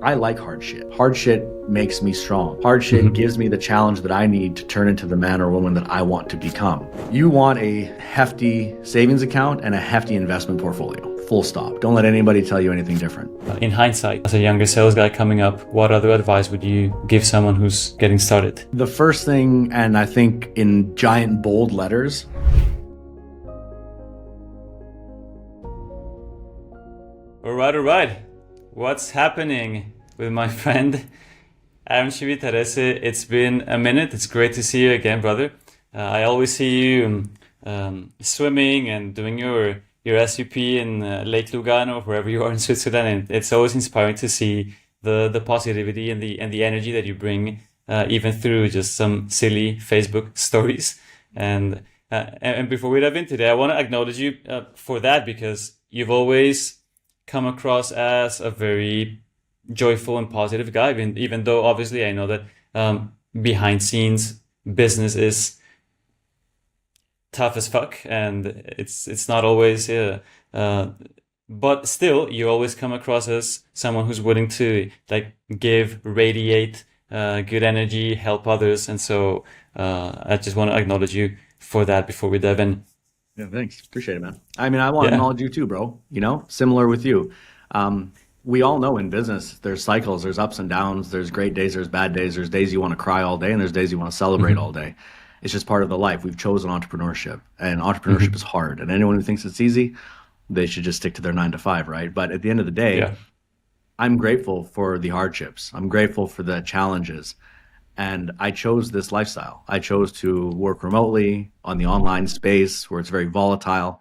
I like hard shit. Hard shit makes me strong. Hard shit gives me the challenge that I need to turn into the man or woman that I want to become. You want a hefty savings account and a hefty investment portfolio. Full stop. Don't let anybody tell you anything different. In hindsight, as a younger sales guy coming up, what other advice would you give someone who's getting started? The first thing, and I think in giant bold letters, All right. What's happening with my friend Aaron Civitarese? It's been a minute. It's great to see you again, brother. I always see you swimming and doing your SUP in Lake Lugano, wherever you are in Switzerland, and it's always inspiring to see the positivity and the energy that you bring, even through just some silly Facebook stories. And before we dive into that, I want to acknowledge you for that, because you've always come across as a very joyful and positive guy, even though obviously I know that behind scenes business is tough as fuck, and it's not always but still you always come across as someone who's willing to radiate good energy, help others, and so I just want to acknowledge you for that before we dive in. Yeah, thanks. Appreciate it, man. I mean, I want to acknowledge you too, bro. You know, similar with you. We all know in business, there's cycles, there's ups and downs, there's great days, there's bad days, there's days you want to cry all day, and there's days you want to celebrate all day. It's just part of the life. We've chosen entrepreneurship, and entrepreneurship is hard. And anyone who thinks it's easy, they should just stick to their 9 to 5, right? But at the end of the day, I'm grateful for the hardships. I'm grateful for the challenges. And I chose this lifestyle. I chose to work remotely on the online space where it's very volatile,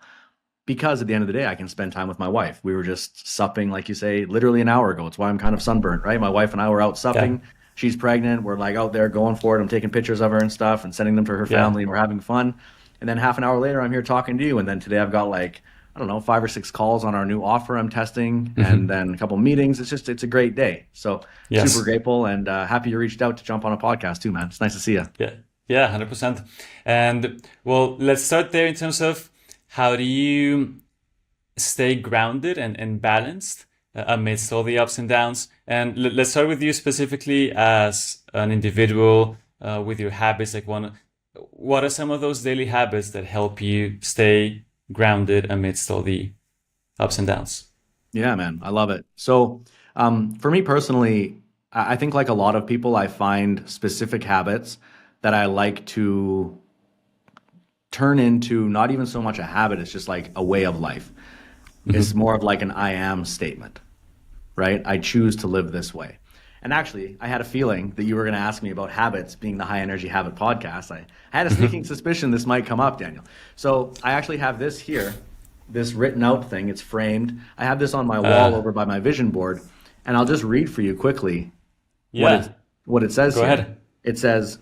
because at the end of the day, I can spend time with my wife. We were just supping, like you say, literally an hour ago. It's why I'm kind of sunburnt, right? My wife and I were out supping. She's pregnant. We're like out there going for it. I'm taking pictures of her and stuff and sending them to her family, and we're having fun. And then half an hour later, I'm here talking to you. And then today I've got 5 or 6 calls on our new offer I'm testing, and then a couple meetings. It's a great day. So super grateful, and happy you reached out to jump on a podcast too, man. It's nice to see you. Yeah, 100%. And well, let's start there in terms of how do you stay grounded and balanced amidst all the ups and downs. And let's start with you specifically as an individual with your habits. What are some of those daily habits that help you stay grounded amidst all the ups and downs? Yeah, man, I love it. So for me personally, I think like a lot of people, I find specific habits that I like to turn into not even so much a habit, it's just like a way of life. It's more of like an I am statement, right? I choose to live this way. And actually, I had a feeling that you were going to ask me about habits, being the High Energy Habit podcast. I had a sneaking suspicion this might come up, Daniel. So I actually have this here, this written out thing. It's framed. I have this on my wall over by my vision board, and I'll just read for you quickly what it says. Go ahead. It says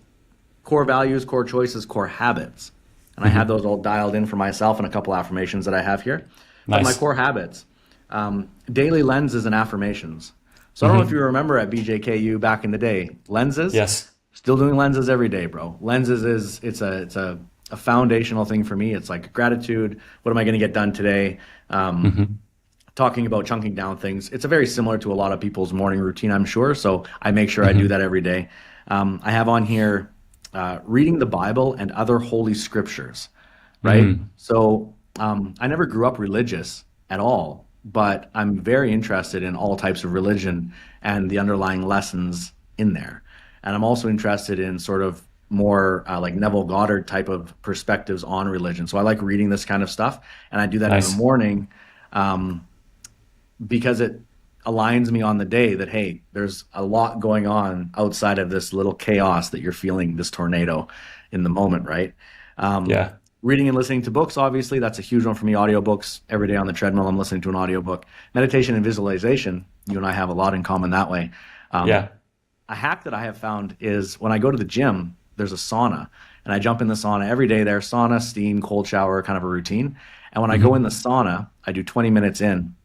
core values, core choices, core habits. And I have those all dialed in for myself and a couple affirmations that I have here. Nice. But my core habits, daily lenses and affirmations. So I don't know if you remember at BJKU back in the day, lenses. Yes. Still doing lenses every day, bro. Lenses it's a foundational thing for me. It's like gratitude. What am I going to get done today? Talking about chunking down things. It's a very similar to a lot of people's morning routine, I'm sure. So I make sure I do that every day. I have on here reading the Bible and other holy scriptures, right? So I never grew up religious at all, but I'm very interested in all types of religion and the underlying lessons in there. And I'm also interested in sort of more like Neville Goddard type of perspectives on religion. So I like reading this kind of stuff, and I do that in the morning because it aligns me on the day that, hey, there's a lot going on outside of this little chaos that you're feeling, this tornado in the moment, right? Reading and listening to books, obviously, that's a huge one for me. Audiobooks, every day on the treadmill, I'm listening to an audiobook. Meditation and visualization, you and I have a lot in common that way. A hack that I have found is when I go to the gym, there's a sauna, and I jump in the sauna every day there, sauna, steam, cold shower, kind of a routine. And when I go in the sauna, I do 20 minutes in,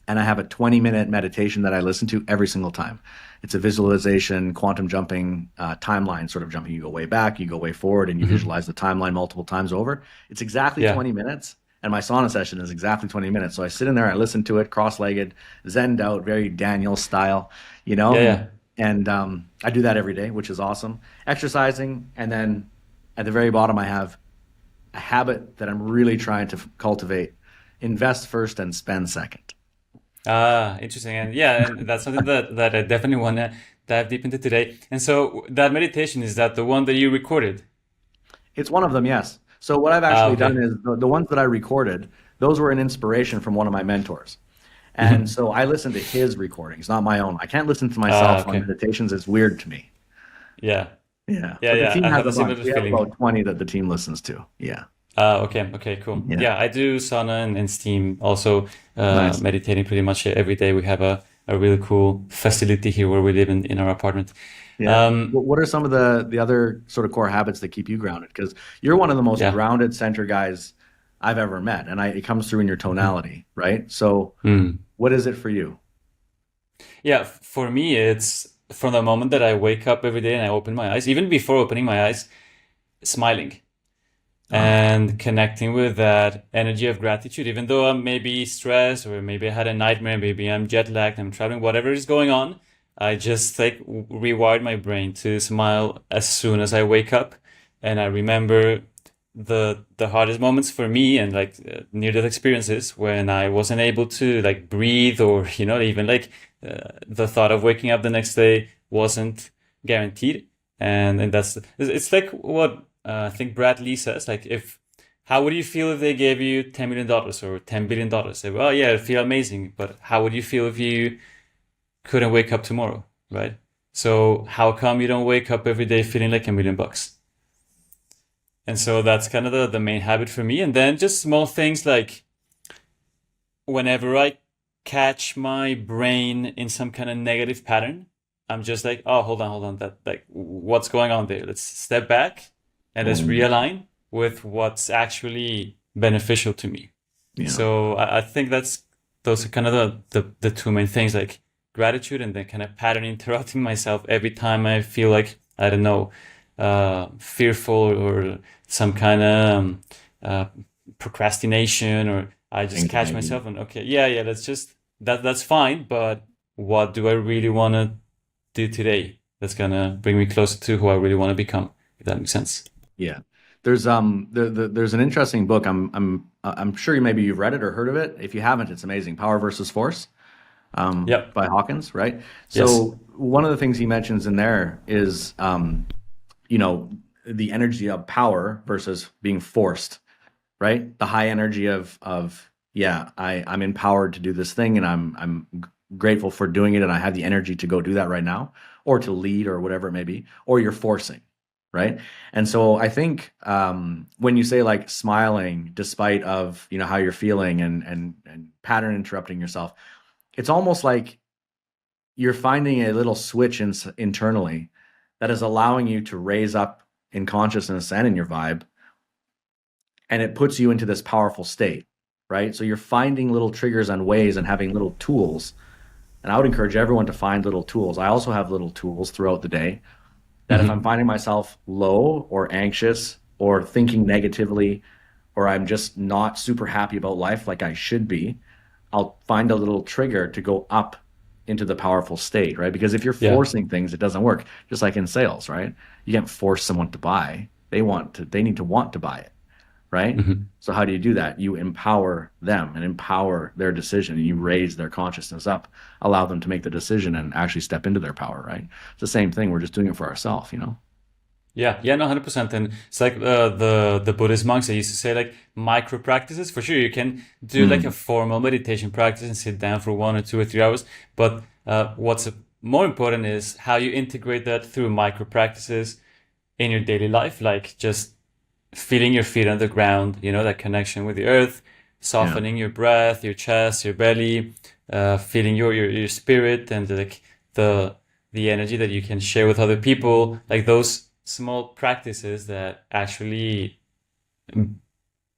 and I have a 20-minute meditation that I listen to every single time. It's a visualization, quantum jumping timeline, sort of jumping. You go way back, you go way forward, and you visualize the timeline multiple times over. It's exactly 20 minutes, and my sauna session is exactly 20 minutes. So I sit in there, I listen to it, cross-legged, zenned out, very Daniel style, you know, Yeah, yeah. and I do that every day, which is awesome. Exercising, and then at the very bottom, I have a habit that I'm really trying to cultivate: invest first and spend second. Ah, interesting. And yeah, and that's something that I definitely want to dive deep into today. And so that meditation, is that the one that you recorded? It's one of them, yes. So what I've Ah, actually done okay. is the ones that I recorded, those were an inspiration from one of my mentors. And Mhm. so I listen to his recordings, not my own. I can't listen to Ah, myself on okay. meditations. It's weird to me. Yeah. Yeah. Yeah, But the yeah. team I has have a a bunch. similar We have feeling. about 20 that the team listens to. Yeah. Ah, okay. Okay, cool. Yeah. Yeah, I do sauna and steam also, Nice. meditating pretty much every day. We have a really cool facility here where we live in our apartment. Yeah. Um, What are some of the other sort of core habits that keep you grounded? Because you're one of the most yeah. grounded center guys I've ever met, and it comes through in your Mhm. tonality, right? So Mm. what is it for you? Yeah, for me, it's from the moment that I wake up every day and I open my eyes, even before opening my eyes, smiling Ah, and connecting with that energy of gratitude, even though I'm maybe stressed or maybe I had a nightmare, maybe I'm jet lagged, I'm traveling, whatever is going on. I just like rewired my brain to smile as soon as I wake up. And I remember the hardest moments for me and like near death experiences when I wasn't able to like breathe or, even like the thought of waking up the next day wasn't guaranteed. And it's like what I think Brad Lee says, like, if how would you feel if they gave you $10 million or $10 billion? Say, well, yeah, it'd feel amazing, but how would you feel if you couldn't wake up tomorrow, right? So how come you don't wake up every day feeling like $1 million? And so that's kind of the main habit for me. And then just small things like whenever I catch my brain in some kind of negative pattern, I'm just like, oh, hold on, that like what's going on there? Let's step back and let's mm, realign with what's actually beneficial to me. yeah. So I think those are kind of the two main things, like gratitude and then kind of pattern interrupting myself every time I feel like, I don't know, fearful or some kind of uh, procrastination, or I just catch Anxiety. myself and okay, yeah, let's just that's fine, but what do I really want to do today that's gonna bring me closer to who I really want to become, if that makes sense. Yeah. There's an interesting book. I'm sure maybe you've read it or heard of it. If you haven't, it's amazing. Power versus Force, Yep. by Hawkins, right? Yes. So one of the things he mentions in there is you know, the energy of power versus being forced, right? The high energy of yeah, I'm empowered to do this thing, and I'm grateful for doing it, and I have the energy to go do that right now, or to lead, or whatever it may be, or you're forcing, right? And so I think when you say like smiling despite of how you're feeling, and pattern interrupting yourself, it's almost like you're finding a little switch internally that is allowing you to raise up in consciousness and in your vibe, and it puts you into this powerful state, right? So you're finding little triggers and ways and having little tools. And I would encourage everyone to find little tools. I also have little tools throughout the day that if I'm Hmm. finding myself low or anxious or thinking negatively, or I'm just not super happy about life like I should be, I'll find a little trigger to go up into the powerful state, right? Because if you're Yeah. forcing things, it doesn't work. Just like in sales, right? You can't force someone to buy. They need to want to buy it, right? Hmm. So how do you do that? You empower them and empower their decision, and you raise their consciousness up, allow them to make the decision and actually step into their power, right? It's the same thing. We're just doing it for ourselves. Yeah, no, 100%. And it's like the Buddhist monks, they used to say like micro practices. For sure, you can do like a Mm, formal meditation practice and sit down for 1 or 2 or 3 hours. But what's more important is how you integrate that through micro practices in your daily life, like just feeling your feet on the ground, that connection with the earth, yeah. softening your breath, your chest, your belly, feeling your spirit and like the the energy that you can share with other people, like those small practices that actually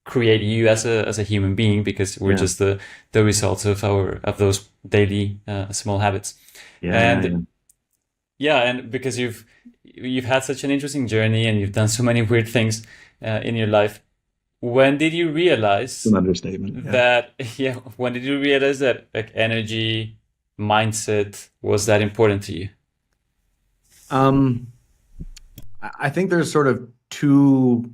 create you as a human being, because we're Yeah. just the results of those daily small habits. Yeah. Yeah. Yeah. And yeah, and because you've had such an interesting journey and you've done so many weird things in your life, when did you It's realize an understatement. Yeah. that, yeah, when did you realize that like energy, mindset was that important to you? Um, I think there's sort of two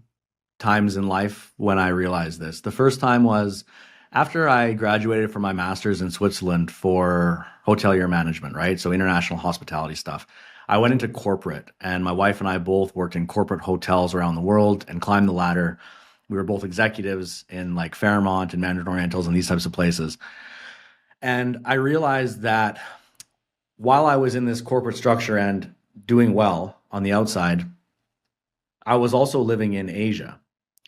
times in life when I realized this. The first time was after I graduated from my master's in Switzerland for hotelier management, right? So international hospitality stuff. I went into corporate, and my wife and I both worked in corporate hotels around the world and climbed the ladder. We were both executives in like Fairmont and Mandarin Orientals and these types of places. And I realized that while I was in this corporate structure and doing well on the outside, I was also living in Asia.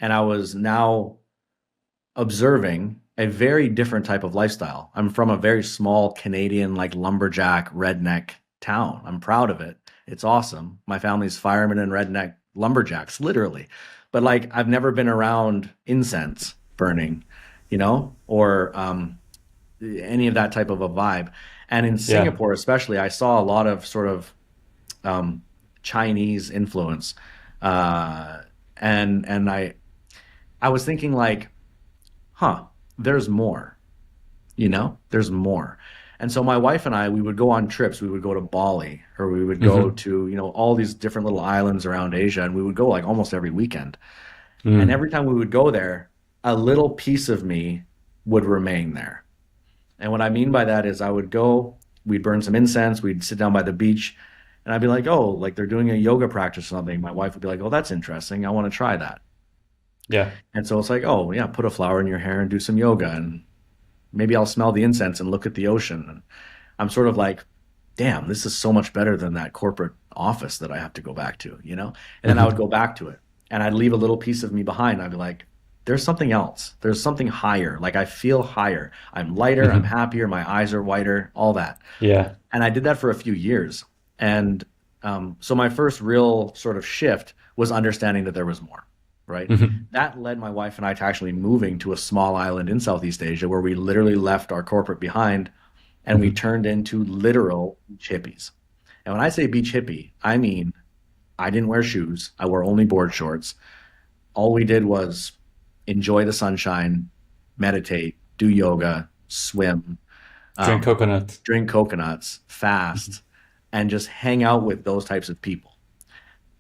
And I was now observing a very different type of lifestyle. I'm from a very small Canadian, like lumberjack, redneck town. I'm proud of it. It's awesome. My family's firemen and redneck lumberjacks, literally. But like, I've never been around incense burning, or any of that type of a vibe. And in Yeah. Singapore, especially, I saw a lot of sort of um, Chinese influence, uh, and I was thinking like, huh, there's more, there's more. And so my wife and I, we would go on trips. We would go to Bali, or we would go Hmm. to, all these different little islands around Asia, and we would go like almost every weekend. And Mm. every time we would go there, a little piece of me would remain there. And what I mean by that is I would go, we'd burn some incense, we'd sit down by the beach, and I'd be like, oh, like they're doing a yoga practice or something. My wife would be like, oh, that's interesting. I want to try that. Yeah. And so it's like, oh, yeah, put a flower in your hair and do some yoga. And maybe I'll smell the incense and look at the ocean. And I'm sort of like, damn, this is so much better than that corporate office that I have to go back to. And then I would Hmm. go back to it and I'd leave a little piece of me behind. I'd be like, there's something else. There's something higher. Like I feel higher. I'm lighter. I'm Hmm. happier. My eyes are whiter, all that. Yeah. And I did that for a few years. And so my first real sort of shift was understanding that there was more, right? Hmm. That led my wife and I to actually moving to a small island in Southeast Asia where we literally left our corporate behind and we Hmm. turned into literal beach hippies. And when I say beach hippie, I mean I didn't wear shoes. I wore only board shorts. All we did was enjoy the sunshine, meditate, do yoga, swim, Drink um, coconut. drink coconuts, Mhm. fast, and just hang out with those types of people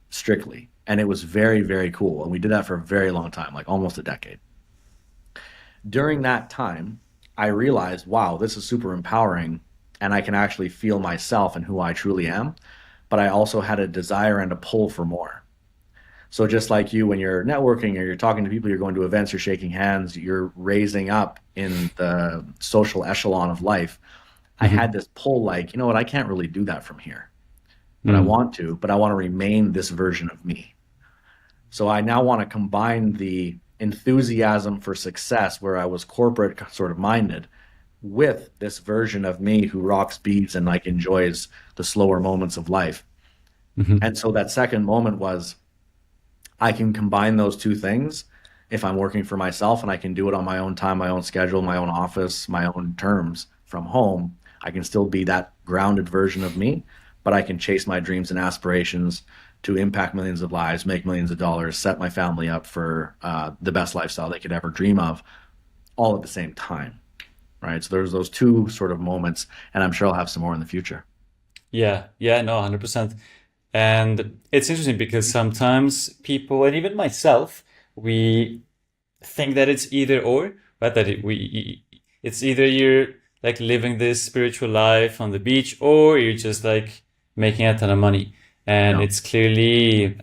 strictly. And it was very, very cool. And we did that for a very long time, like almost a decade. During that time, I realized, wow, this is super empowering. And I can actually feel myself and who I truly am. But I also had a desire and a pull for more. So just like you, when you're networking or you're talking to people, you're going to events, you're shaking hands, you're raising up in the social echelon of life. I Hmm. had this pull like, you know what, I can't really do that from here, but I Mm. want to, but I want to remain this version of me. So I now want to combine the enthusiasm for success where I was corporate sort of minded with this version of me who rocks beats and like enjoys the slower moments of life. Hmm. And so that second moment was I can combine those two things if I'm working for myself and I can do it on my own time, my own schedule, my own office, my own terms from home. I can still be that grounded version of me, but I can chase my dreams and aspirations to impact millions of lives, make millions of dollars, set my family up for the best lifestyle they could ever dream of, all at the same time. Right. So there's those two sort of moments, and I'm sure I'll have some more in the future. Yeah. Yeah. No, 100%. And it's interesting because sometimes people, and even myself, we think that it's either or, right? It's either you're like living this spiritual life on the beach, or you're just like making a ton of money. And Yeah. it's clearly,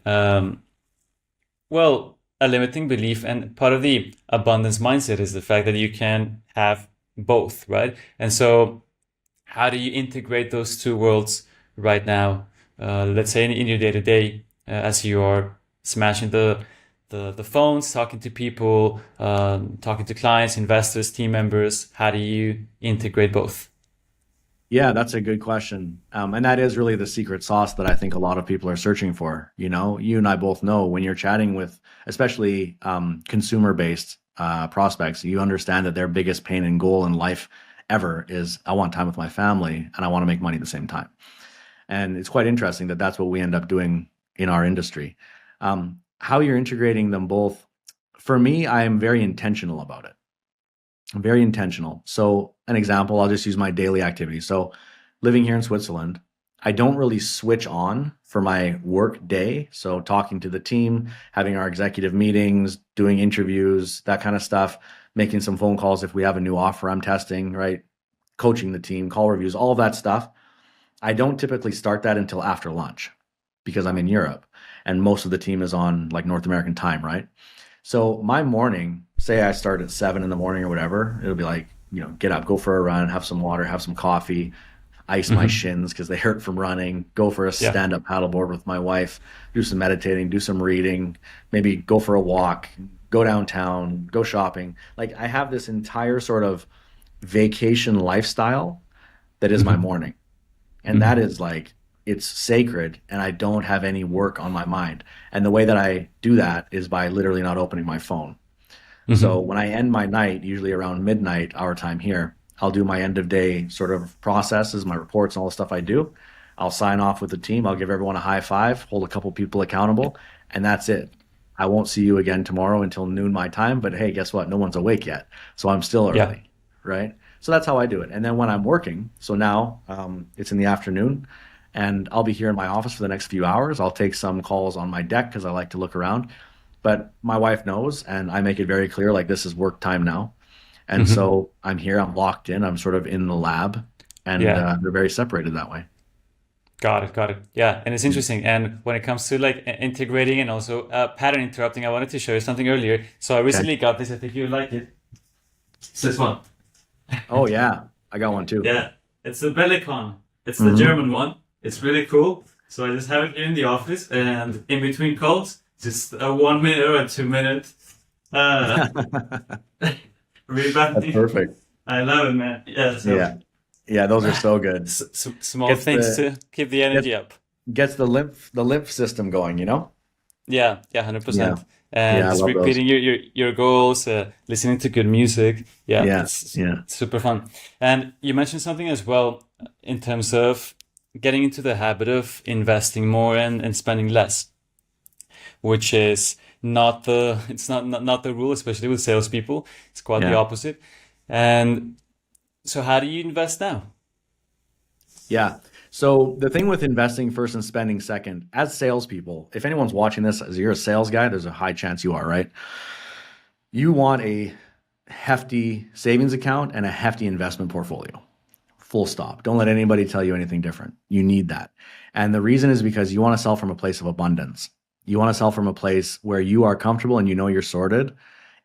well, a limiting belief. And part of the abundance mindset is the fact that you can have both, right? And so, how do you integrate those two worlds right now? Let's say in your day to day, as you are smashing the phones, talking to people, talking to clients, investors, team members. How do you integrate both? Yeah, that's a good question. And that is really the secret sauce that I think a lot of people are searching for. You and I both know when you're chatting with, especially consumer-based prospects, you understand that their biggest pain and goal in life ever is I want time with my family and I want to make money at the same time. And it's quite interesting that that's what we end up doing in our industry. How you're integrating them both for me, I am very intentional about it. I'm very intentional. So an example, I'll just use my daily activity. So living here in Switzerland, I don't really switch on for my work day. So talking to the team, having our executive meetings, doing interviews, that kind of stuff, making some phone calls if we have a new offer I'm testing, right? Coaching the team, call reviews, all of that stuff. I don't typically start that until after lunch because I'm in Europe and most of the team is on like North American time, right? So my morning, say I start at 7 in the morning or whatever, it'll be like, get up, go for a run, have some water, have some coffee, ice my shins because they hurt from running, go for a stand-up paddleboard with my wife, do some meditating, do some reading, maybe go for a walk, go downtown, go shopping. Like I have this entire sort of vacation lifestyle that is my morning. And that is like, it's sacred and I don't have any work on my mind. And the way that I do that is by literally not opening my phone. So when I end my night, usually around midnight, our time here, I'll do my end of day sort of processes, my reports and all the stuff I do. I'll sign off with the team. I'll give everyone a high five, hold a couple people accountable, and that's it. I won't see you again tomorrow until noon my time, but hey, guess what? No one's awake yet. So I'm still early, right? So that's how I do it. And then when I'm working, so now it's in the afternoon and I'll be here in my office for the next few hours. I'll take some calls on my deck because I like to look around. But my wife knows, and I make it very clear, like this is work time now. And so I'm here, I'm locked in, I'm sort of in the lab, and they're very separated that way. Got it, got it. Yeah, and it's interesting. And when it comes to like integrating and also pattern interrupting, I wanted to show you something earlier. So I recently got this, I think you would like it. It's this one. Oh yeah, I got one too. Yeah, it's the Bellicon. It's the German one. It's really cool. So I just have it here in the office, and in between calls, just a 1 minute or a 2 minute rebutting. That's perfect. I love it, man. Yeah. So yeah, those are so good. Small things to keep the energy up. Gets the lymph system going, Yeah, 100%. Yeah. And Yeah, I just love those. repeating your goals, listening to good music. Yeah, it's super fun. And you mentioned something as well in terms of getting into the habit of investing more and spending less, which is not the rule, especially with salespeople. It's quite the opposite. And so how do you invest now? Yeah. So the thing with investing first and spending second, as salespeople, if anyone's watching this, as you're a sales guy, there's a high chance you are, right? You want a hefty savings account and a hefty investment portfolio. Full stop. Don't let anybody tell you anything different. You need that. And the reason is because you want to sell from a place of abundance. You want to sell from a place where you are comfortable and you know you're sorted.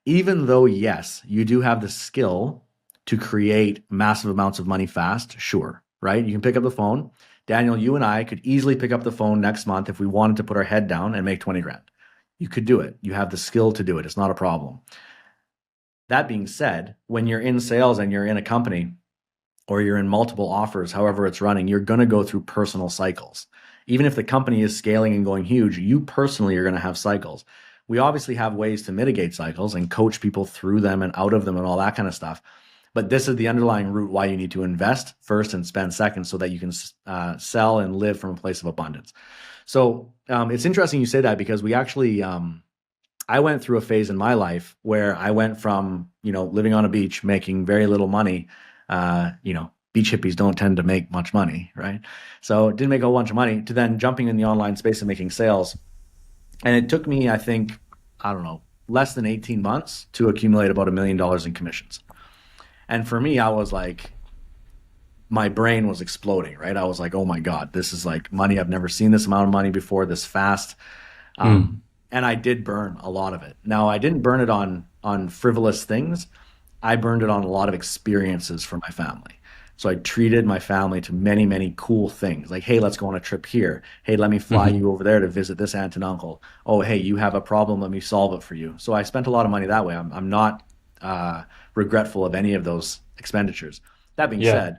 Even though, yes, you do have the skill to create massive amounts of money fast, sure, right? You can pick up the phone. Daniel, you and I could easily pick up the phone next month if we wanted to put our head down and make 20 grand. You could do it. You have the skill to do it. It's not a problem. That being said, when you're in sales and you're in a company or you're in multiple offers, however it's running, you're going to go through personal cycles. Even if the company is scaling and going huge, you personally are going to have cycles. We obviously have ways to mitigate cycles and coach people through them and out of them and all that kind of stuff. But this is the underlying root why you need to invest first and spend second so that you can sell and live from a place of abundance. So it's interesting you say that because we actually, I went through a phase in my life where I went from, living on a beach, making very little money. Beach hippies don't tend to make much money, right? So didn't make a whole bunch of money to then jumping in the online space and making sales. And it took me, I think, less than 18 months to accumulate about $1 million in commissions. And for me, I was like, my brain was exploding, right? I was like, oh my God, this is like money. I've never seen this amount of money before this fast. And I did burn a lot of it. Now, I didn't burn it on frivolous things. I burned it on a lot of experiences for my family. So I treated my family to many, many cool things. Like, hey, let's go on a trip here. Hey, let me fly you over there to visit this aunt and uncle. Oh, hey, you have a problem. Let me solve it for you. So I spent a lot of money that way. I'm not regretful of any of those expenditures. That being said,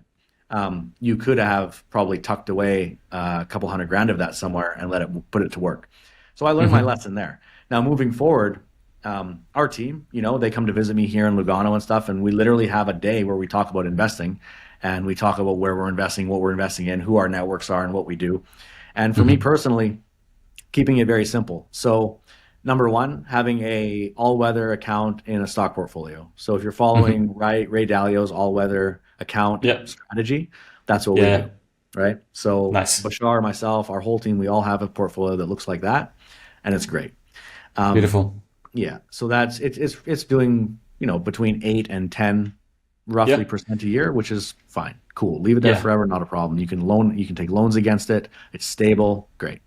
you could have probably tucked away a couple $100,000 of that somewhere and put it to work. So I learned my lesson there. Now, moving forward, our team, they come to visit me here in Lugano and stuff, and we literally have a day where we talk about investing, and we talk about where we're investing, what we're investing in, who our networks are, and what we do. And for me personally, keeping it very simple. So Number one, having a all-weather account in a stock portfolio. So if you're following Ray Dalio's all-weather account Yeah. strategy, that's what we Yeah. do, right? So Nice. Bashar, myself, our whole team, we all have a portfolio that looks like that, and it's great. Beautiful. Yeah, so it's doing, between 8 and 10 roughly Yeah. percent a year, which is fine. Cool. Leave it there Yeah. forever, not a problem. You can take loans against it. It's stable. Great.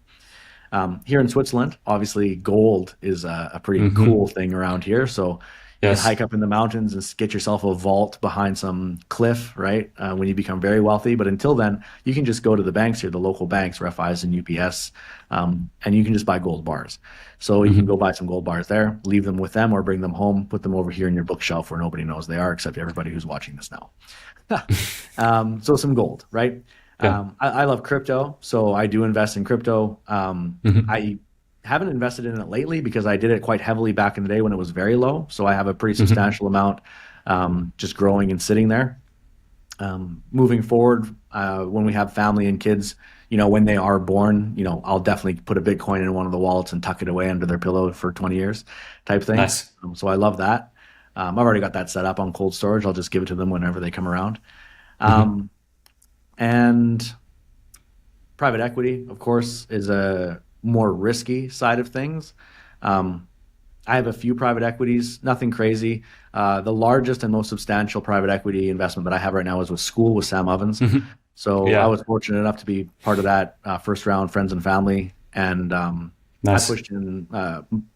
Here in Switzerland, obviously gold is a pretty cool thing around here. So you can Yes. hike up in the mountains and get yourself a vault behind some cliff, right? When you become very wealthy. But until then, you can just go to the banks here, the local banks, Raiffeisen, UPS, and you can just buy gold bars. So you can go buy some gold bars there, leave them with them, or bring them home, put them over here in your bookshelf where nobody knows they are, except everybody who's watching this now. So some gold, right? Yeah. I love crypto, so I do invest in crypto. I haven't invested in it lately because I did it quite heavily back in the day when it was very low. So I have a pretty substantial amount just growing and sitting there. Moving forward, when we have family and kids, when they are born, I'll definitely put a Bitcoin in one of the wallets and tuck it away under their pillow for 20 years type thing. Nice. So I love that. I've already got that set up on cold storage. I'll just give it to them whenever they come around. And private equity, of course, is a more risky side of things. I have a few private equities, nothing crazy. The largest and most substantial private equity investment that I have right now is with School with Sam Ovens. So Yeah. I was fortunate enough to be part of that first round, friends and family, and Nice. I pushed in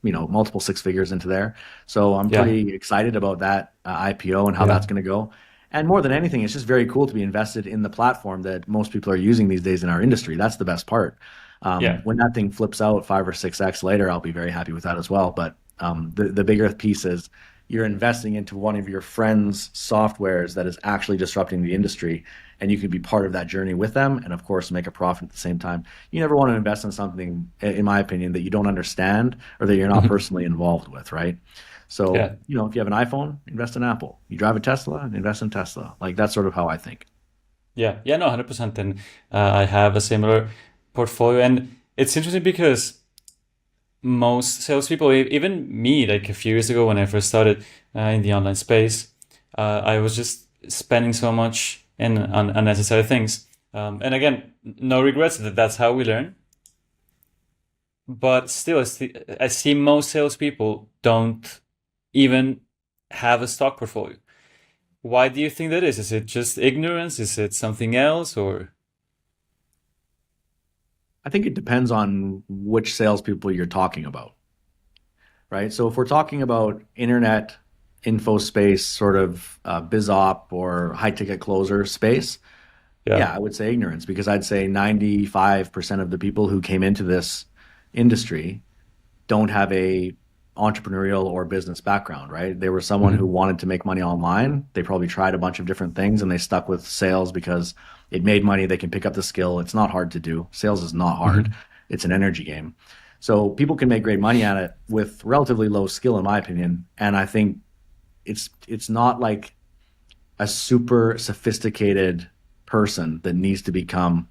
multiple six figures into there. So I'm Yeah. pretty excited about that IPO and how Yeah. that's going to go. And more than anything, it's just very cool to be invested in the platform that most people are using these days in our industry. That's the best part. Yeah. When that thing flips out 5 or 6x later, I'll be very happy with that as well. But the bigger piece is you're investing into one of your friends' softwares that is actually disrupting the industry, and you can be part of that journey with them, and of course make a profit at the same time. You never want to invest in something, in my opinion, that you don't understand or that you're not personally involved with, right? So, Yeah. if you have an iPhone, invest in Apple. You drive a Tesla, invest in Tesla. Like that's sort of how I think. Yeah, yeah, no, 100%. And I have a similar portfolio, and it's interesting because most salespeople, even me, like a few years ago when I first started in the online space, I was just spending so much on unnecessary things. And again, no regrets. That's how we learn. But still, I see most salespeople don't even have a stock portfolio. Why do you think that is? Is it just ignorance? Is it something else? Or I think it depends on which salespeople you're talking about, right? So if we're talking about internet info space, sort of biz op or high ticket closer space, yeah, I would say ignorance, because I'd say 95% of the people who came into this industry don't have a entrepreneurial or business background, right? They were someone who wanted to make money online. They probably tried a bunch of different things and they stuck with sales because it made money. They can pick up the skill. It's not hard to do. Sales is not hard. It's an energy game. So people can make great money at it with relatively low skill, in my opinion. And I think it's not like a super sophisticated person that needs to become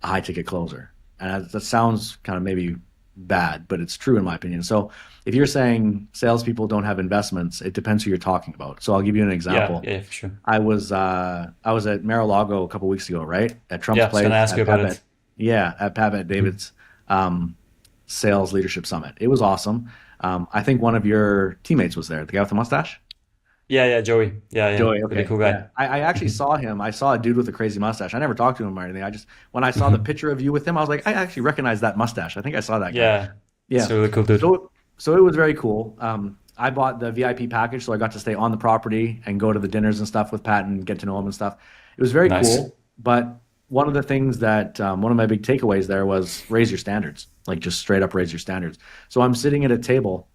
a high ticket closer. And that sounds kind of maybe bad, but it's true in my opinion. So if you're saying salespeople don't have investments, it depends who you're talking about. So I'll give you an example. yeah, for sure. I was at Mar-a-Lago a couple weeks ago, right? At Trump's Yeah, I was place. gonna ask you about it. Yeah, at Pavat David's sales leadership summit. It was awesome. I think one of your teammates was there, the guy with the mustache. Yeah, Joey. Yeah, Joey, pretty okay. cool guy. Yeah. I actually saw him. I saw a dude with a crazy mustache. I never talked to him or anything. When I saw the picture of you with him, I was like, I actually recognize that mustache. I think I saw that guy. Yeah, Yeah. it's a really cool dude. So it was very cool. I bought the VIP package, so I got to stay on the property and go to the dinners and stuff with Pat and get to know him and stuff. It was very Nice. cool. But one of the things that one of my big takeaways there was raise your standards, like just straight up raise your standards. So I'm sitting at a table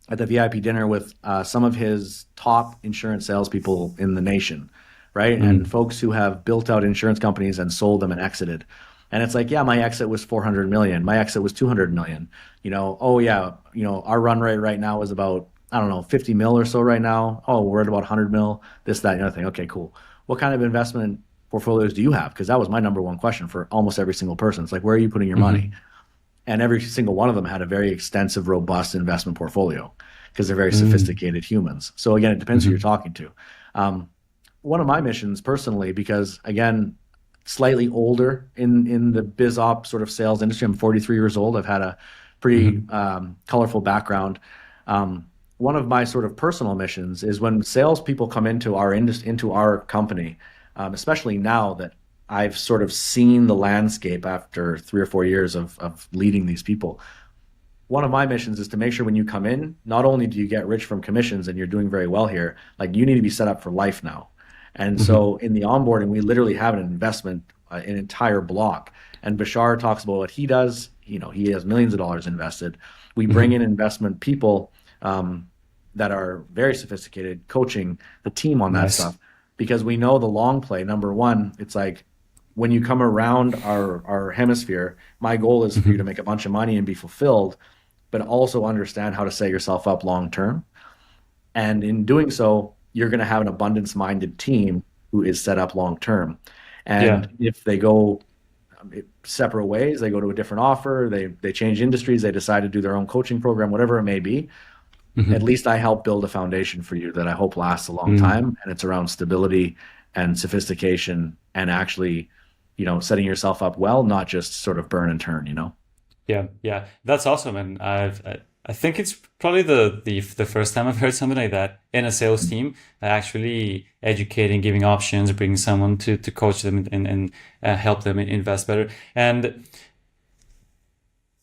at the VIP dinner with some of his top insurance salespeople in the nation, right? And folks who have built out insurance companies and sold them and exited. And it's like, yeah, my exit was 400 million. My exit was 200 million. Our run rate right now is about, 50 mil or so right now. Oh, we're at about 100 mil, this, that, and the other thing. Okay, cool. What kind of investment portfolios do you have? Because that was my number one question for almost every single person. It's like, where are you putting your money? And every single one of them had a very extensive, robust investment portfolio because they're very Mm. sophisticated humans. So again, it depends who you're Mhm. talking to. Um, One of my missions personally, because again, slightly older in the biz op sort of sales industry. I'm 43 years old. I've had a pretty Mhm. colorful background. One of my sort of personal missions is when salespeople come into our into our company, especially now that I've sort of seen the landscape after 3 or 4 years of leading these people. One of my missions is to make sure when you come in, not only do you get rich from commissions and you're doing very well here, like you need to be set up for life now. And Mhm. so in the onboarding, we literally have an investment, an entire block. And Bashar talks about what he does. You know, he has millions of dollars invested. We bring in Mhm. investment people that are very sophisticated, coaching the team on that Nice. stuff because we know the long play. Number one, it's like when you come around our hemisphere, my goal is for you to Mhm. make a bunch of money and be fulfilled, but also understand how to set yourself up long term. And in doing so, you're going to have an abundance minded team who is set up long term. Yeah. And if they go separate ways, they go to a different offer, they change industries, they decide to do their own coaching program, whatever it may be. At Mhm. least I help build a foundation for you that I hope lasts a long Mm. time. And it's around stability and sophistication and actually, setting yourself up well, not just sort of burn and turn. Yeah, yeah, that's awesome, and I think it's probably the first time I've heard something like that in a sales team, actually educating, giving options, bringing someone to coach them and help them invest better. And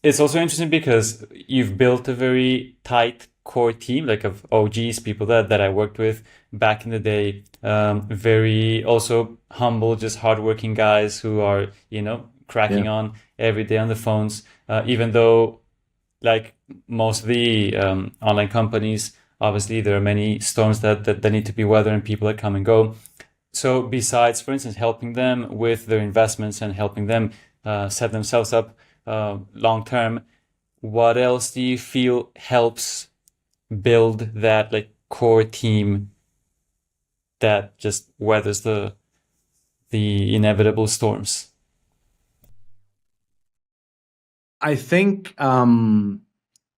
it's also interesting because you've built a very tight core team, like of OGs, people that I worked with back in the day. Very also humble, just hardworking guys who are, cracking Yeah. on every day on the phones. Even though, like most of the online companies, obviously there are many storms that need to be weathered and people that come and go. So besides, for instance, helping them with their investments and helping them set themselves up long term, what else do you feel helps build that like core team that just weathers the inevitable storms? I think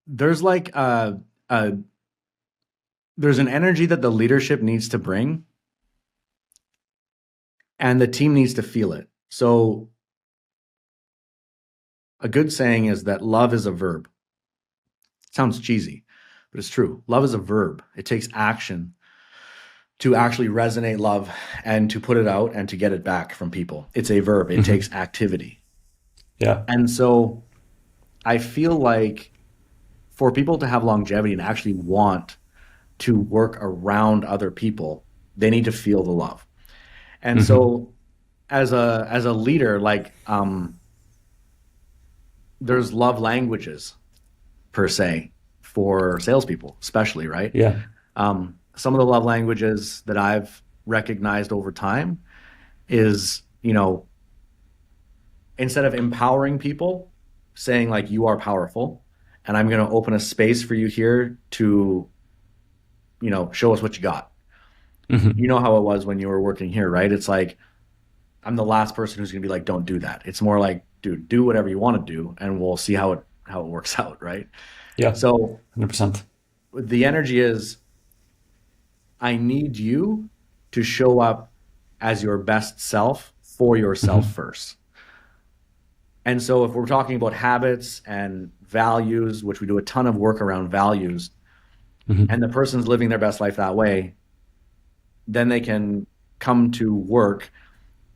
there's like a there's an energy that the leadership needs to bring and the team needs to feel it. So a good saying is that love is a verb. It sounds cheesy, but it's true. Love is a verb. It takes action to actually resonate love and to put it out and to get it back from people. It's a verb. It Hmm. takes activity. Yeah. And so I feel like for people to have longevity and actually want to work around other people, they need to feel the love. And Hmm. so as a leader, like there's love languages per se for salespeople, especially, right? Yeah. Some of the love languages that I've recognized over time is, instead of empowering people, saying like you are powerful, and I'm going to open a space for you here to, show us what you got. You Hmm. know how it was when you were working here, right? It's like I'm the last person who's going to be like, don't do that. It's more like, dude, do whatever you want to do, and we'll see how it works out, right? Yeah. So 100%. the energy is, I need you to show up as your best self for yourself Hmm. first. And so if we're talking about habits and values, which we do a ton of work around values, and Hmm. the person's living their best life that way, then they can come to work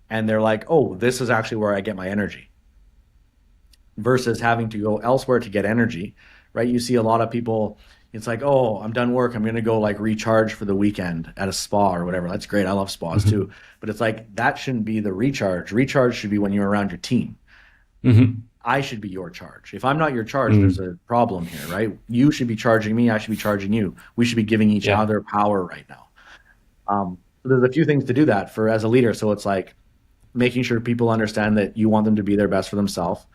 and they're like, oh, this is actually where I get my energy versus having to go elsewhere to get energy, right? You see a lot of people, it's like, oh, I'm done work. I'm going to go like recharge for the weekend at a spa or whatever. That's great. I love spas Hmm. too. But it's like, that shouldn't be the recharge. Recharge should be when you're around your team. Hmm. I should be your charge. If I'm not your charge, there's Mm. a problem here, right? You should be charging me. I should be charging you. We should be giving each Yeah. other power right now. So there's a few things to do that for as a leader. So it's like making sure people understand that you want them to be their best for themselves,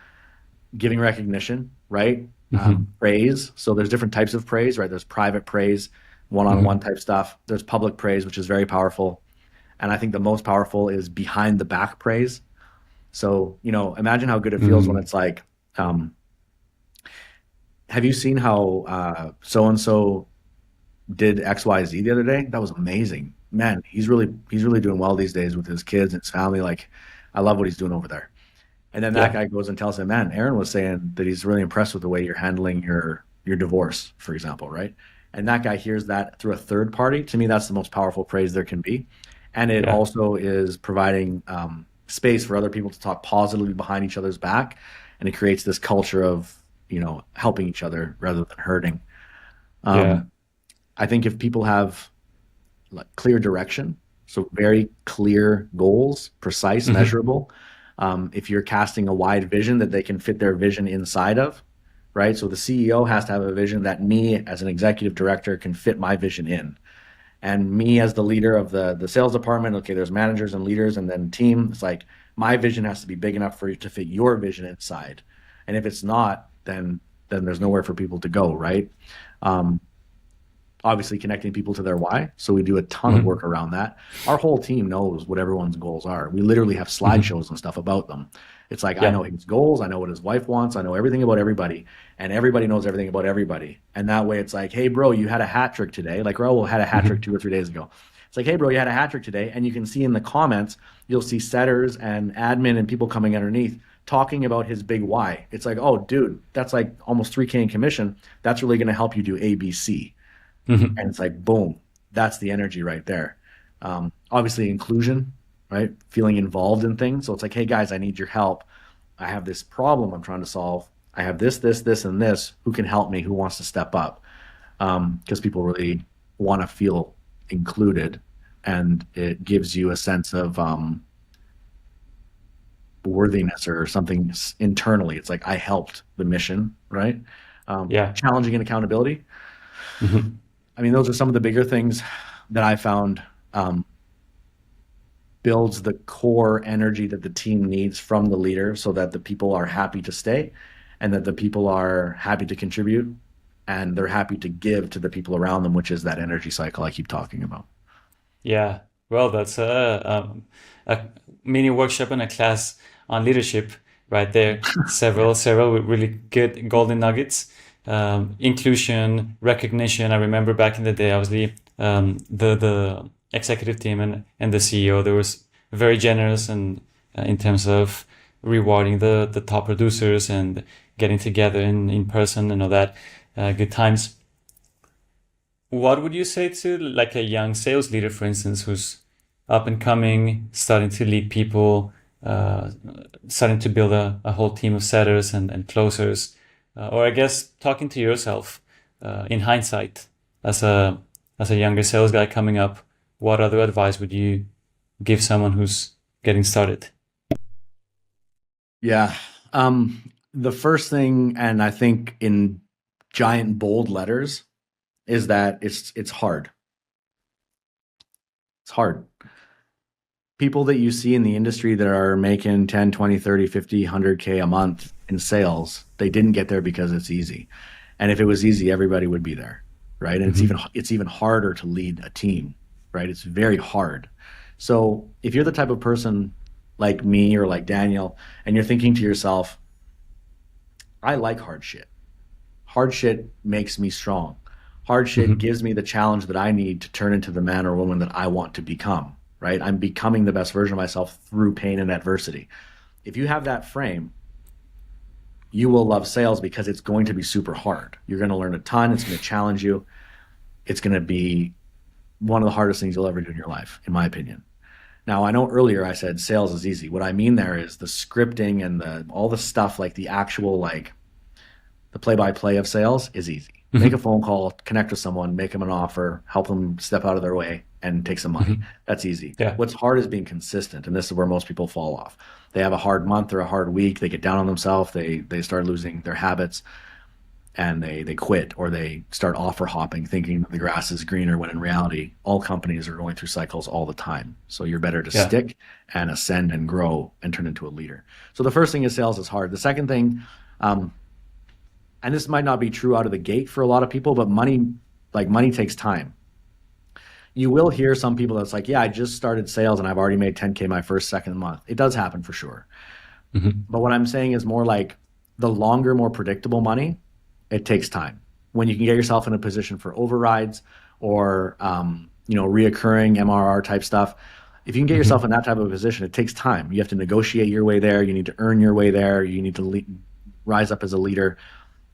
giving recognition, right? Hmm. Praise. So there's different types of praise, right? There's private praise, one-on-one Hmm. type stuff. There's public praise, which is very powerful. And I think the most powerful is behind the back praise. So, imagine how good it feels when Mm. it's like, um, have you seen how so and so did XYZ the other day? That was amazing. Man, he's really doing well these days with his kids and his family. Like, I love what he's doing over there. And then that Yeah. guy goes and tells him, man, Aaron was saying that he's really impressed with the way you're handling your divorce, for example, right? And that guy hears that through a third party. To me, that's the most powerful praise there can be. And it Yeah. also is providing space for other people to talk positively behind each other's back. And it creates this culture of, helping each other rather than hurting. Yeah. Um, I think if people have like clear direction, so very clear goals, precise, Hmm. measurable. If you're casting a wide vision that they can fit their vision inside of, right? So the CEO has to have a vision that me as an executive director can fit my vision in. And me as the leader of the sales department, okay, there's managers and leaders and then team. It's like my vision has to be big enough for you to fit your vision inside. And if it's not, then there's nowhere for people to go, right? Um, Obviously connecting people to their why. So we do a ton of Hmm. work around that. Our whole team knows what everyone's goals are. We literally have Hmm. slideshows and stuff about them. It's like I Yeah. know his goals, I know what his wife wants, I know everything about everybody, and everybody knows everything about everybody. And that way it's like, hey bro, you had a hat trick today. Like Raul had a hat trick Hmm. 2 or 3 days ago. It's like, hey bro, you had a hat trick today. And you can see in the comments, you'll see setters and admin and people coming underneath talking about his big why. It's like, oh dude, that's like almost 3K in commission. That's really going to help you do ABC. Hmm. And it's like, boom, that's the energy right there. Obviously, inclusion, right? Feeling involved in things. So it's like, hey guys, I need your help. I have this problem I'm trying to solve. I have this, and this. Who can help me? Who wants to step up? Because people really want to feel included, and it gives you a sense of worthiness or something internally. It's like I helped the mission, right? Yeah. Challenging and accountability. Hmm. I mean, those are some of the bigger things that I found um, builds the core energy that the team needs from the leader so that the people are happy to stay and that the people are happy to contribute and they're happy to give to the people around them, which is that energy cycle I keep talking about. Yeah. Well, that's a mini workshop and a class on leadership right there. Several really good golden nuggets. Inclusion, recognition. I remember back in the day, I was the executive team and the CEO. There was very generous and in terms of rewarding the top producers and getting together in person and all that. Good times. What would you say to like a young sales leader, for instance, who's up and coming, starting to lead people, uh, starting to build a whole team of setters and closers, or I guess talking to yourself in hindsight as a younger sales guy coming up, what other advice would you give someone who's getting started? Yeah. The first thing, and I think in giant bold letters, is that it's hard. It's hard. People that you see in the industry that are making 10, 20, 30, 50, 100K a month in sales, they didn't get there because it's easy. And if it was easy, everybody would be there, right? And Hmm. it's even harder to lead a team, right? It's very hard. So if you're the type of person like me or like Daniel, and you're thinking to yourself, I like hard shit. Hard shit makes me strong. Hard shit Hmm. gives me the challenge that I need to turn into the man or woman that I want to become, right? I'm becoming the best version of myself through pain and adversity. If you have that frame, you will love sales because it's going to be super hard. You're going to learn a ton. It's going to challenge you. It's going to be one of the hardest things you'll ever do in your life, in my opinion. Now, I know earlier I said sales is easy. What I mean there is the scripting and the all the stuff like the actual like the play-by-play of sales is easy. Make a Hmm. phone call, connect with someone, make them an offer, help them step out of their way and take some money. Hmm. That's easy. Yeah. What's hard is being consistent, and this is where most people fall off. They have a hard month or a hard week, they get down on themselves, they start losing their habits and they quit or they start offer hopping thinking the grass is greener when in reality all companies are going through cycles all the time. So you're better to Yeah. stick and ascend and grow and turn into a leader. So the first thing is sales is hard. The second thing, um, and this might not be true out of the gate for a lot of people, but money takes time. You will hear some people that's like, yeah, I just started sales and I've already made 10K my first, second month. It does happen for sure. Hmm. But what I'm saying is more like the longer, more predictable money, it takes time. When you can get yourself in a position for overrides or, reoccurring MRR type stuff, if you can get yourself in that type of position, it takes time. You have to negotiate your way there. You need to earn your way there. You need to rise up as a leader.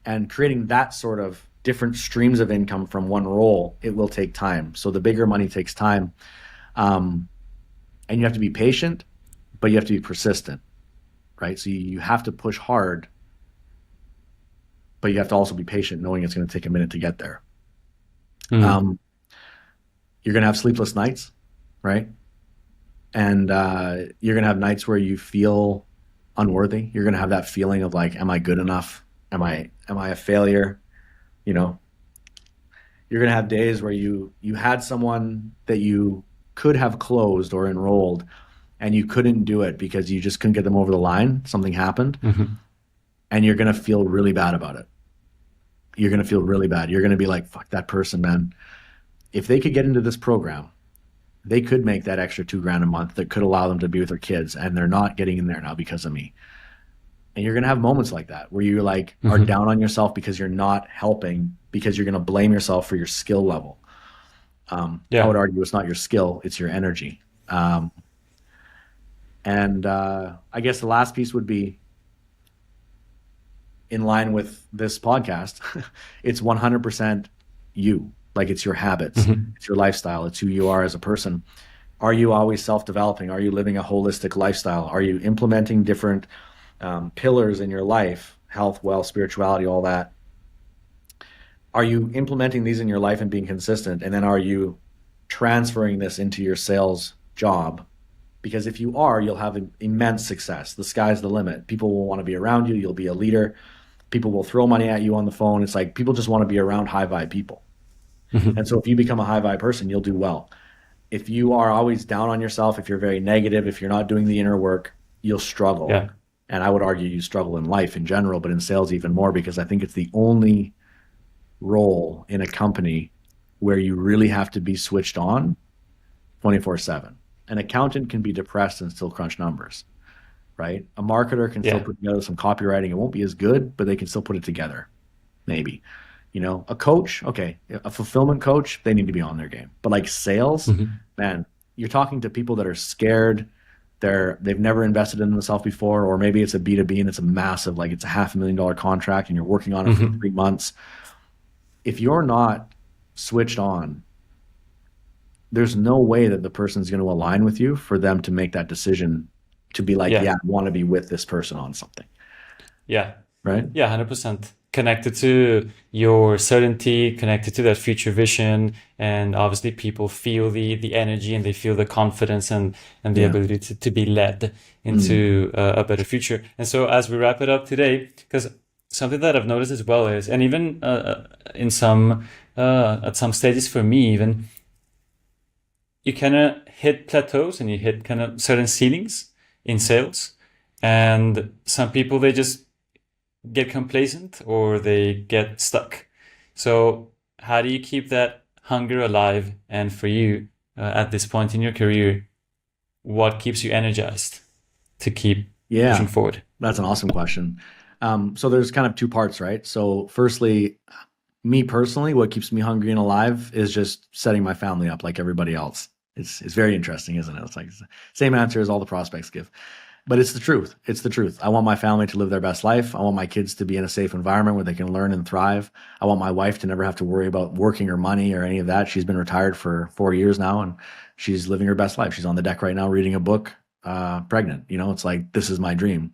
And creating that sort of different streams of income from one role, it will take time. So the bigger money takes time. And you have to be patient, but you have to be persistent, right? So you have to push hard, but you have to also be patient, knowing it's going to take a minute to get there. You're going to have sleepless nights, right? And you're going to have nights where you feel unworthy. You're going to have that feeling of like, am I good enough? Am I a failure? You're going to have days where you had someone that you could have closed or enrolled and you couldn't do it because you just couldn't get them over the line. Something happened. And you're going to feel really bad about it. You're going to feel really bad. You're going to be like, fuck that person, man. If they could get into this program, they could make that extra $2,000 a month that could allow them to be with their kids, and they're not getting in there now because of me. And you're going to have moments like that where you like are down on yourself because you're not helping, because you're going to blame yourself for your skill level. I would argue it's not your skill, it's your energy. I guess the last piece would be in line with this podcast. It's 100% you. Like, it's your habits, it's your lifestyle, it's who you are as a person. Are you always self-developing? Are you living a holistic lifestyle? Are you implementing different pillars in your life, health, wealth, spirituality, all that? Are you implementing these in your life and being consistent? And then are you transferring this into your sales job? Because if you are, you'll have immense success. The sky's the limit. People will want to be around you. You'll be a leader. People will throw money at you on the phone. It's like people just want to be around high vibe people. And so if you become a high vibe person, you'll do well. If you are always down on yourself, if you're very negative, if you're not doing the inner work, you'll struggle. And I would argue you struggle in life in general, but in sales even more, because I think it's the only role in a company where you really have to be switched on 24/7. An accountant can be depressed and still crunch numbers, right? A marketer can still put together some copywriting. It won't be as good, but they can still put it together, maybe. A coach, okay, a fulfillment coach, they need to be on their game. But like sales, man, you're talking to people that are scared. They've never invested in themselves before, or maybe it's a B2B and it's a massive, like it's a $500,000 contract and you're working on it for 3 months. If you're not switched on, there's no way that the person's going to align with you for them to make that decision to be like, I want to be with this person on something. Right? 100%. Connected to your certainty, connected to that future vision. And obviously people feel the energy and they feel the confidence and the ability to be led into a better future. And so as we wrap it up today, because something that I've noticed as well is, and even in some, at some stages for me even, you kind of hit plateaus and you hit kind of certain ceilings in sales. And some people, they just get complacent or they get stuck. So how do you keep that hunger alive? And for you, at this point in your career, what keeps you energized to keep pushing forward? That's an awesome question. So there's kind of two parts, right? So firstly, me personally, what keeps me hungry and alive is just setting my family up like everybody else. It's very interesting, isn't it? It's like the same answer as all the prospects give. But it's the truth. It's the truth. I want my family to live their best life. I want my kids to be in a safe environment where they can learn and thrive. I want my wife to never have to worry about working or money or any of that. She's been retired for 4 years now, and she's living her best life. She's on the deck right now reading a book, pregnant. It's like, this is my dream.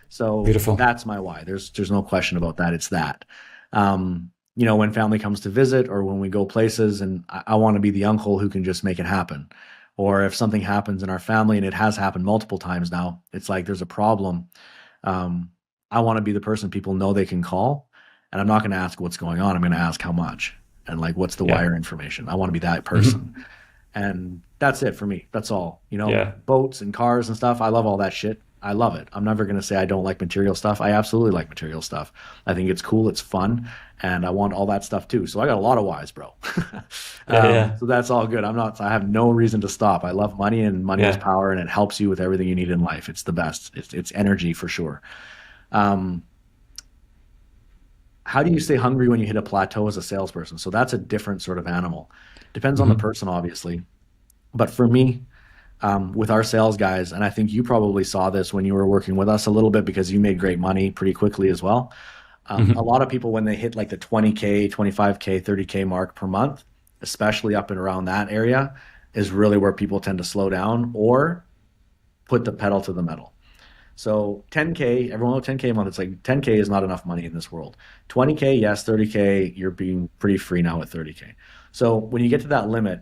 So beautiful. That's my why. There's no question about that. It's that. When family comes to visit or when we go places, and I want to be the uncle who can just make it happen. Or if something happens in our family, and it has happened multiple times now, it's like there's a problem. I want to be the person people know they can call. And I'm not going to ask what's going on. I'm going to ask how much and like what's the wire information. I want to be that person. And that's it for me. That's all. Boats and cars and stuff. I love all that shit. I love it. I'm never going to say I don't like material stuff. I absolutely like material stuff. I think it's cool. It's fun. And I want all that stuff too. So I got a lot of whys, bro. So that's all good. I have no reason to stop. I love money, and money is power, and it helps you with everything you need in life. It's the best. It's energy for sure. How how do you stay hungry when you hit a plateau as a salesperson? So that's a different sort of animal. Depends on the Hmm. person, obviously. But for me, with our sales guys, and I think you probably saw this when you were working with us a little bit because you made great money pretty quickly as well. A Hmm. lot of people, when they hit like the 20K, 25K, 30K mark per month, especially up and around that area, is really where people tend to slow down or put the pedal to the metal. So 10K, everyone with 10K a month, it's like 10K is not enough money in this world. 20K, yes, 30K, you're being pretty free now with 30K. So when you get to that limit,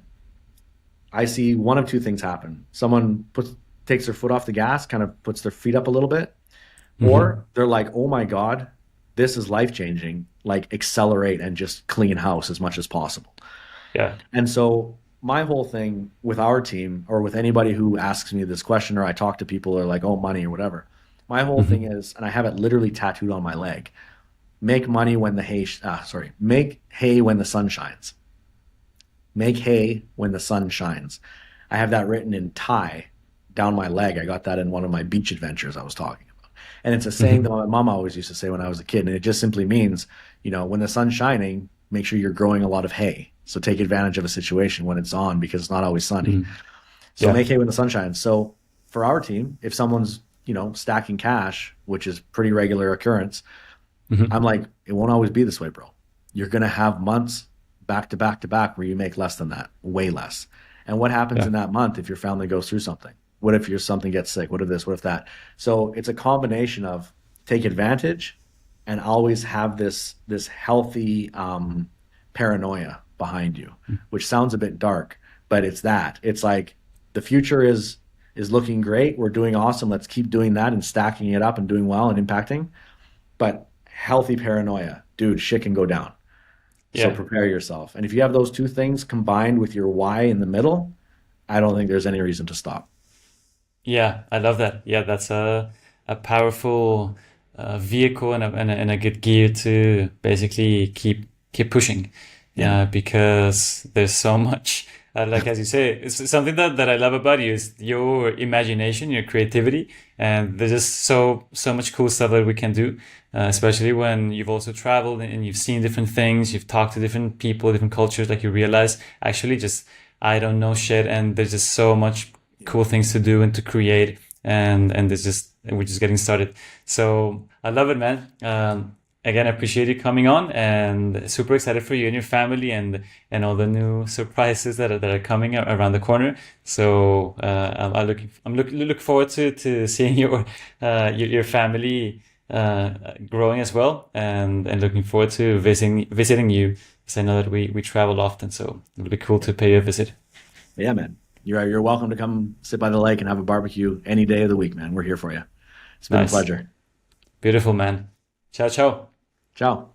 I see one of two things happen. Someone takes their foot off the gas, kind of puts their feet up a little bit, Hmm. or they're like, "Oh my God, this is life changing. Like accelerate and just clean house as much as possible." Yeah. And so my whole thing with our team or with anybody who asks me this question or I talk to people or like, "Oh, money or whatever." My whole thing Hmm. is, and I have it literally tattooed on my leg, make money when the make hay when the sun shines. Make hay when the sun shines. I have that written in Thai down my leg. I got that in one of my beach adventures I was talking about. And it's a saying that Hmm. my mom always used to say when I was a kid. And it just simply means, when the sun's shining, make sure you're growing a lot of hay. So take advantage of a situation when it's on because it's not always sunny. Hmm. So Yeah. make hay when the sun shines. So for our team, if someone's, stacking cash, which is pretty regular occurrence, I'm Hmm. like, it won't always be this way, bro. You're going to have months back to back to back where you make less than that, way less. And what happens Yeah. in that month if your family goes through something? What if your something gets sick? What if this? What if that? So it's a combination of take advantage and always have this healthy paranoia behind you, which sounds a bit dark, but it's that. It's like the future is looking great. We're doing awesome. Let's keep doing that and stacking it up and doing well and impacting. But healthy paranoia, dude, shit can go down. So Yeah. prepare yourself. And if you have those two things combined with your why in the middle, I don't think there's any reason to stop. Yeah, I love that. Yeah, that's a powerful vehicle and a good gear to basically keep pushing. Yeah. Because there's so much, like as you say, it's something that I love about you is your imagination, your creativity, and there's just so much cool stuff that we can do. Especially when you've also traveled and you've seen different things, you've talked to different people, different cultures, like you realize actually just I don't know shit, and there's just so much Yeah. cool things to do and to create, and it's just we're just getting started. So I love it, man. Again, I appreciate you coming on, and super excited for you and your family, and all the new surprises that are coming around the corner. So I'm look forward to seeing your family growing as well, and looking forward to visiting you. Because I know that we travel often, so it'll be cool to pay you a visit. But yeah, man. You're welcome to come sit by the lake and have a barbecue any day of the week, man. We're here for you. It's been a Nice, pleasure. beautiful, man. Ciao, ciao. Ciao.